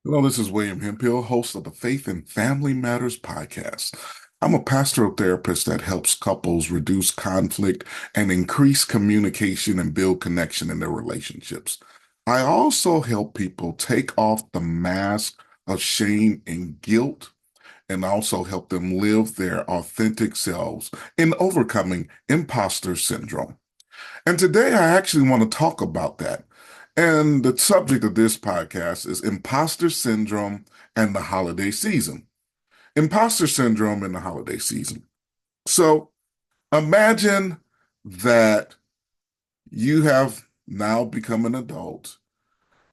Hello, this is William Hemphill, host of the Faith and Family Matters podcast. I'm a pastoral therapist that helps couples reduce conflict and increase communication and build connection in their relationships. I also help people take off the mask of shame and guilt and also help them live their authentic selves in overcoming imposter syndrome. And today I actually want to talk about that. And the subject of this podcast is imposter syndrome and the holiday season. Imposter syndrome in the holiday season. So imagine that you have now become an adult.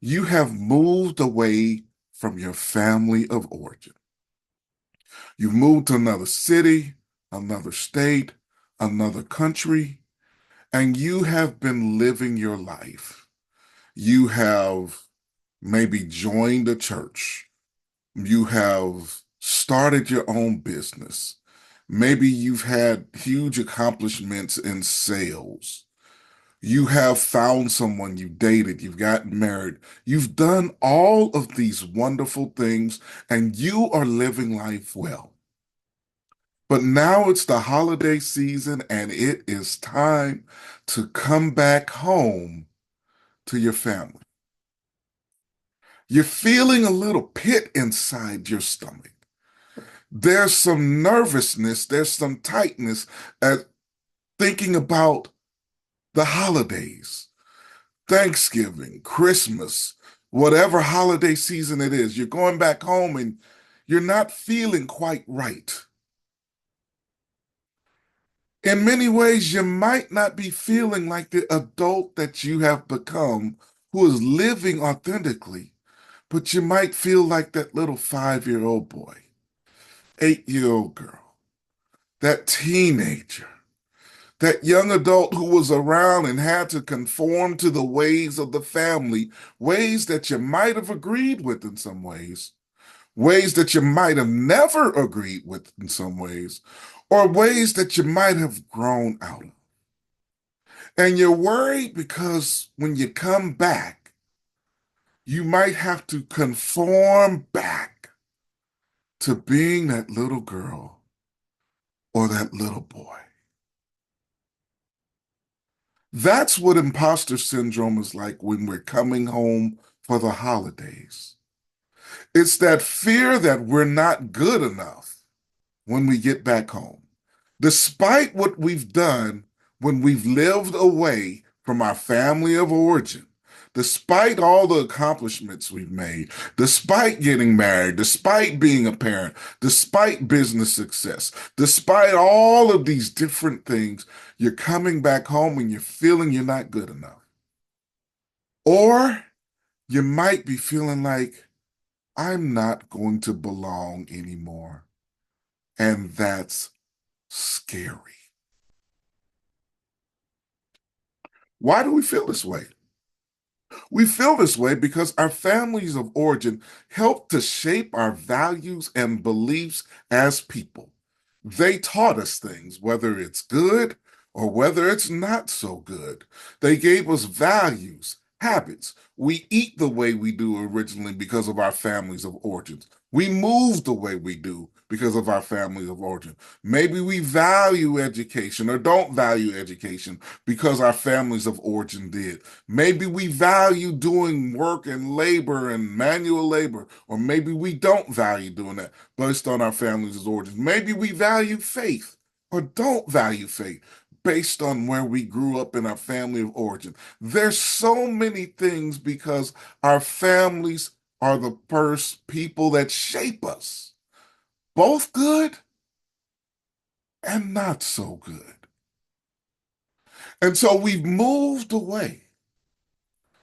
You have moved away from your family of origin. You've moved to another city, another state, another country, and you have been living your life. You have maybe joined a church. You have started your own business. Maybe you've had huge accomplishments in sales. You have found someone, you've dated, you've gotten married. You've done all of these wonderful things and you are living life well. But now it's the holiday season and it is time to come back home to your family. You're feeling a little pit inside your stomach. There's some nervousness, there's some tightness at thinking about the holidays, Thanksgiving, Christmas, whatever holiday season it is. You're going back home and you're not feeling quite right. In many ways, you might not be feeling like the adult that you have become who is living authentically, but you might feel like that little 5-year-old boy, 8-year-old girl, that teenager, that young adult who was around and had to conform to the ways of the family, ways that you might have agreed with in some ways that you might have never agreed with in some ways, or ways that you might have grown out of. And you're worried because when you come back, you might have to conform back to being that little girl or that little boy. That's what imposter syndrome is like when we're coming home for the holidays. It's that fear that we're not good enough when we get back home. Despite what we've done when we've lived away from our family of origin, despite all the accomplishments we've made, despite getting married, despite being a parent, despite business success, despite all of these different things, you're coming back home and you're feeling you're not good enough. Or you might be feeling like, I'm not going to belong anymore. And that's scary. Why do we feel this way? We feel this way because our families of origin help to shape our values and beliefs as people. They taught us things, whether it's good or whether it's not so good. They gave us values, habits. We eat the way we do originally because of our families of origins. We move the way we do because of our families of origin. Maybe we value education or don't value education because our families of origin did. Maybe we value doing work and labor and manual labor, or maybe we don't value doing that based on our families of origin. Maybe we value faith or don't value faith based on where we grew up in our family of origin. There's so many things because our families are the first people that shape us, both good and not so good. And so we've moved away.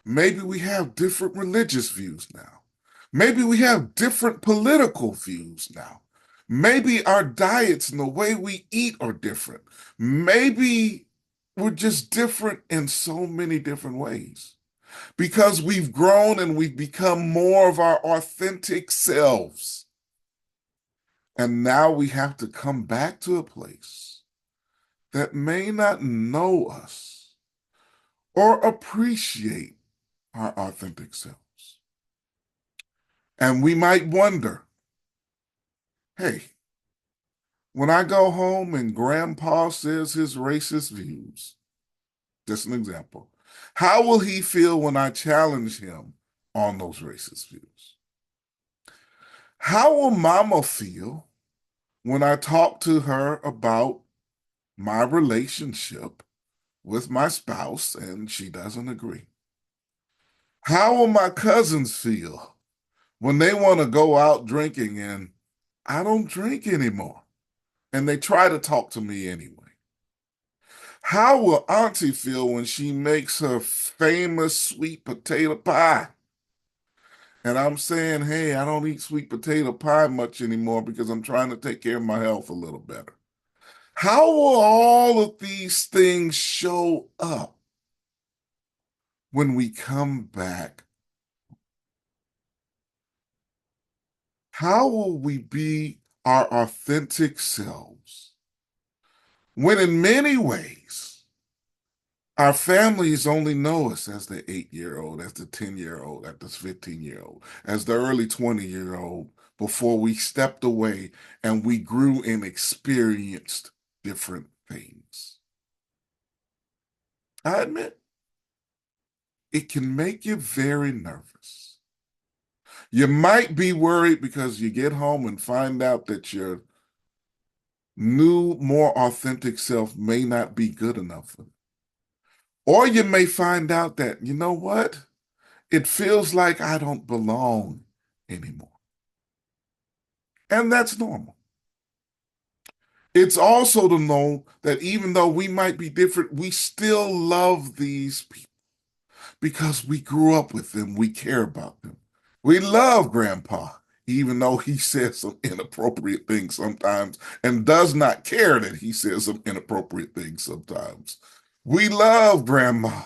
Maybe we have different religious views now. Maybe we have different political views now. Maybe our diets and the way we eat are different. Maybe we're just different in so many different ways because we've grown and we've become more of our authentic selves. And now we have to come back to a place that may not know us or appreciate our authentic selves. And we might wonder, hey, when I go home and grandpa says his racist views, just an example, how will he feel when I challenge him on those racist views? How will mama feel when I talk to her about my relationship with my spouse and she doesn't agree? How will my cousins feel when they want to go out drinking and I don't drink anymore and they try to talk to me anyway? How will Auntie feel when she makes her famous sweet potato pie? And I'm saying, hey, I don't eat sweet potato pie much anymore because I'm trying to take care of my health a little better. How will all of these things show up when we come back? How will we be our authentic selves when, in many ways, our families only know us as the 8-year old, as the 10-year old, as the 15-year old, as the early 20-year old before we stepped away and we grew and experienced different things? I admit it can make you very nervous. You might be worried because you get home and find out that your new, more authentic self may not be good enough. Or you may find out that, you know what? It feels like I don't belong anymore. And that's normal. It's also to know that even though we might be different, we still love these people because we grew up with them. We care about them. We love Grandpa, even though he says some inappropriate things sometimes and does not care that he says some inappropriate things sometimes. We love Grandma,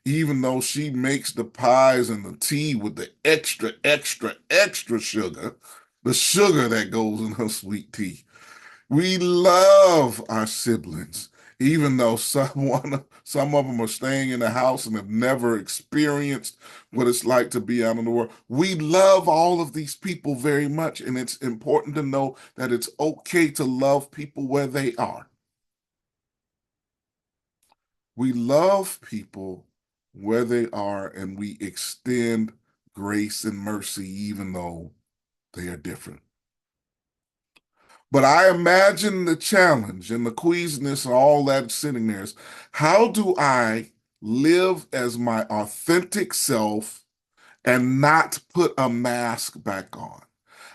even though she makes the pies and the tea with the extra, extra, extra sugar, the sugar that goes in her sweet tea. We love our siblings, even though some of them are staying in the house and have never experienced what it's like to be out in the world. We love all of these people very much, and it's important to know that it's okay to love people where they are. We love people where they are, and we extend grace and mercy even though they are different. But I imagine the challenge and the queasiness and all that sitting there is, how do I live as my authentic self and not put a mask back on?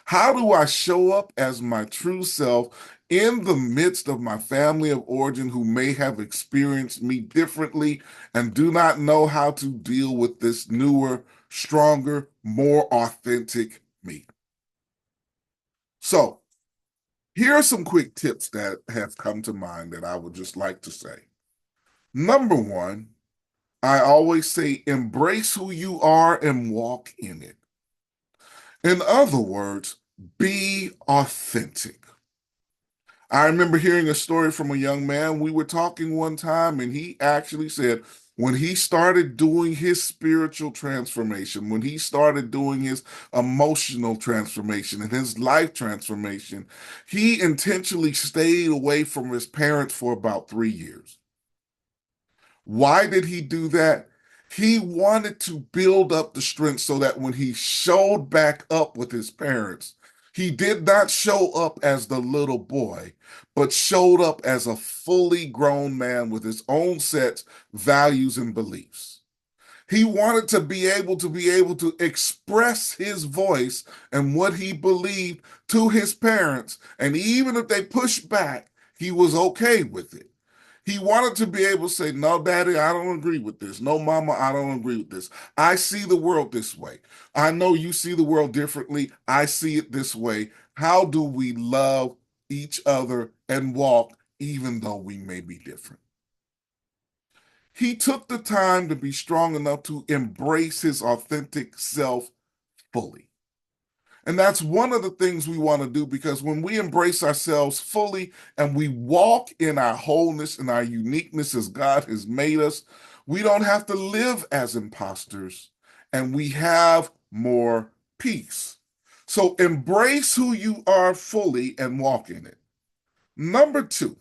How do I show up as my true self in the midst of my family of origin who may have experienced me differently and do not know how to deal with this newer, stronger, more authentic me? So, here are some quick tips that have come to mind that I would just like to say. Number one, I always say embrace who you are and walk in it. In other words, be authentic. I remember hearing a story from a young man. We were talking one time, and he actually said when he started doing his spiritual transformation, when he started doing his emotional transformation and his life transformation, he intentionally stayed away from his parents for about 3 years. Why did he do that? He wanted to build up the strength so that when he showed back up with his parents, he did not show up as the little boy, but showed up as a fully grown man with his own sets, values, and beliefs. He wanted to be able to express his voice and what he believed to his parents. And even if they pushed back, he was okay with it. He wanted to be able to say, no, daddy, I don't agree with this. No, mama, I don't agree with this. I see the world this way. I know you see the world differently. I see it this way. How do we love each other and walk even though we may be different? He took the time to be strong enough to embrace his authentic self fully. And that's one of the things we want to do, because when we embrace ourselves fully and we walk in our wholeness and our uniqueness as God has made us, we don't have to live as imposters and we have more peace. So embrace who you are fully and walk in it. Number two,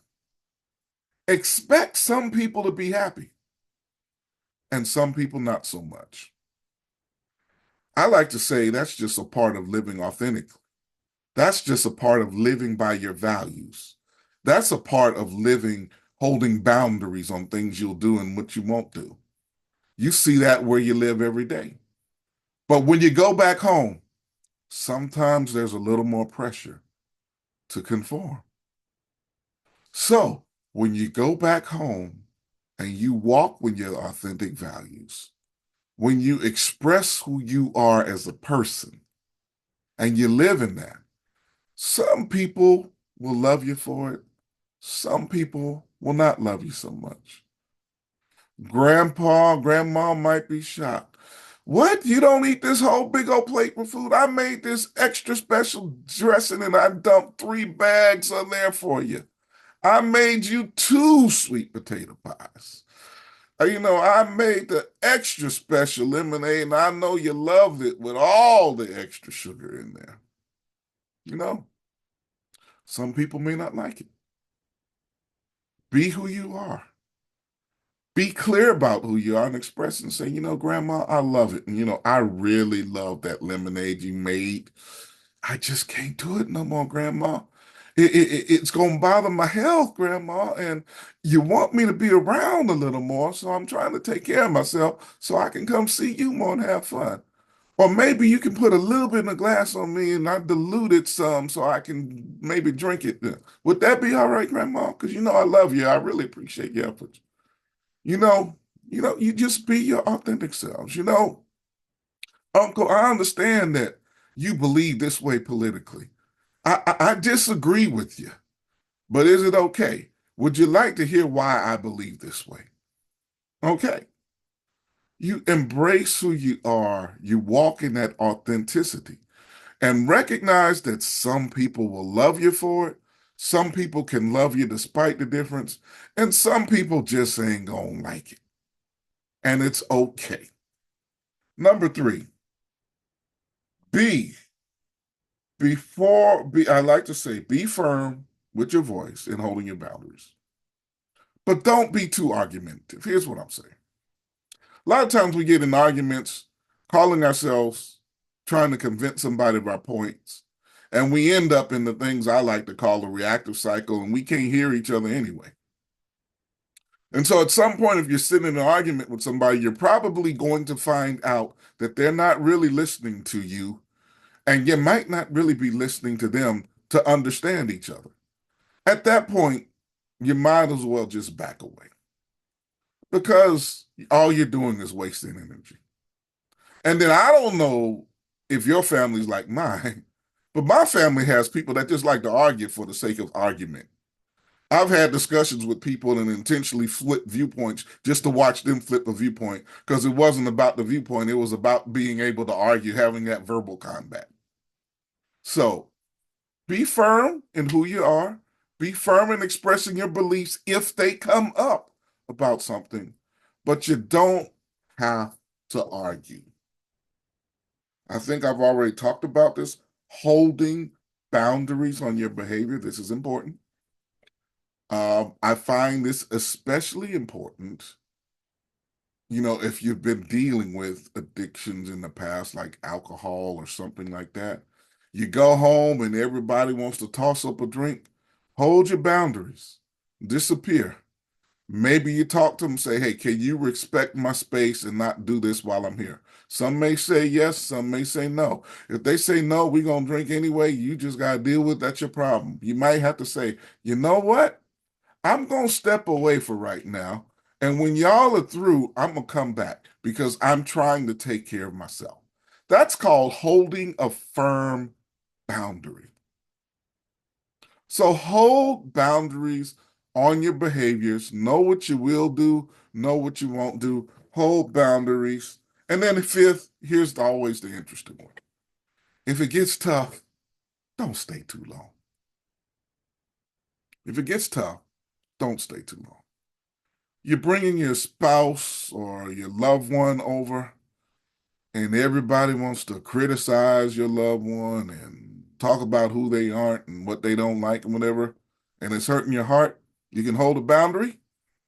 expect some people to be happy and some people not so much. I like to say that's just a part of living authentically. That's just a part of living by your values. That's a part of living, holding boundaries on things you'll do and what you won't do. You see that where you live every day. But when you go back home, sometimes there's a little more pressure to conform. So when you go back home and you walk with your authentic values, when you express who you are as a person and you live in that, some people will love you for it. Some people will not love you so much. Grandpa, grandma might be shocked. What? You don't eat this whole big old plate of food? I made this extra special dressing and I dumped 3 bags on there for you. I made you 2 sweet potato pies. I made the extra special lemonade and I know you loved it with all the extra sugar in there. You know, some people may not like it. Be who you are. Be clear about who you are and express and say, Grandma, I love it. And, I really love that lemonade you made. I just can't do it no more, Grandma. It's going to bother my health, Grandma. And you want me to be around a little more. So I'm trying to take care of myself so I can come see you more and have fun. Or maybe you can put a little bit in a glass on me and I dilute it some so I can maybe drink it. Would that be all right, Grandma? Because I love you. I really appreciate your efforts. You know, you just be your authentic selves. Uncle, I understand that you believe this way politically. I disagree with you, but is it okay? Would you like to hear why I believe this way? Okay. You embrace who you are. You walk in that authenticity and recognize that some people will love you for it. Some people can love you despite the difference, and some people just ain't gonna like it. And it's okay. Number three, be I like to say, be firm with your voice in holding your boundaries. But don't be too argumentative. Here's what I'm saying. A lot of times we get in arguments calling ourselves trying to convince somebody of our points. And we end up in the things I like to call a reactive cycle, and we can't hear each other anyway. And so at some point, if you're sitting in an argument with somebody, you're probably going to find out that they're not really listening to you, and you might not really be listening to them to understand each other. At that point, you might as well just back away because all you're doing is wasting energy. And then I don't know if your family's like mine, but my family has people that just like to argue for the sake of argument. I've had discussions with people and intentionally flip viewpoints just to watch them flip a viewpoint because it wasn't about the viewpoint. It was about being able to argue, having that verbal combat. So be firm in who you are. Be firm in expressing your beliefs if they come up about something, but you don't have to argue. I think I've already talked about this. Holding boundaries on your behavior. This is important. I find this especially important, if you've been dealing with addictions in the past, like alcohol or something like that. You go home and everybody wants to toss up a drink. Hold your boundaries. Disappear. Maybe you talk to them, say, hey, can you respect my space and not do this while I'm here? Some may say yes, some may say no. If they say no, we're going to drink anyway. You just got to deal with that's your problem. You might have to say, you know what? I'm going to step away for right now. And when y'all are through, I'm going to come back because I'm trying to take care of myself. That's called holding a firm boundary. So hold boundaries on your behaviors. Know what you will do, know what you won't do. Hold boundaries. And then the fifth, here's always the interesting one. If it gets tough, don't stay too long. If it gets tough, don't stay too long. You're bringing your spouse or your loved one over, and everybody wants to criticize your loved one and talk about who they aren't and what they don't like and whatever, and it's hurting your heart, you can hold a boundary,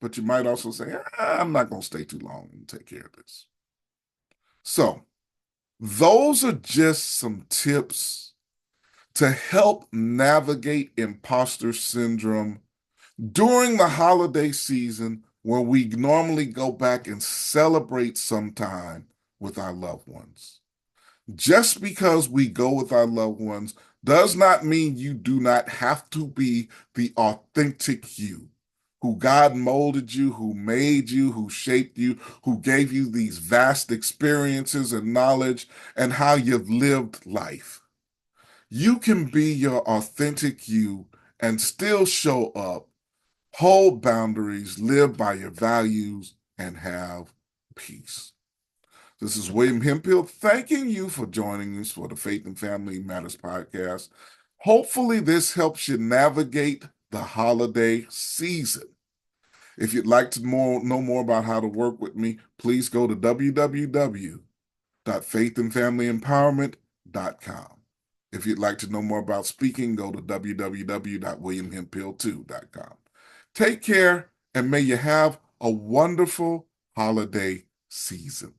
but you might also say, I'm not going to stay too long and take care of this. So, those are just some tips to help navigate imposter syndrome during the holiday season where we normally go back and celebrate some time with our loved ones. Just because we go with our loved ones does not mean you do not have to be the authentic you, who God molded you, who made you, who shaped you, who gave you these vast experiences and knowledge and how you've lived life. You can be your authentic you and still show up, hold boundaries, live by your values, and have peace. This is William Hemphill thanking you for joining us for the Faith and Family Matters podcast. Hopefully, this helps you navigate the holiday season. If you'd like to know more about how to work with me, please go to www.faithandfamilyempowerment.com. If you'd like to know more about speaking, go to www.williamhemphill2.com. Take care, and may you have a wonderful holiday season.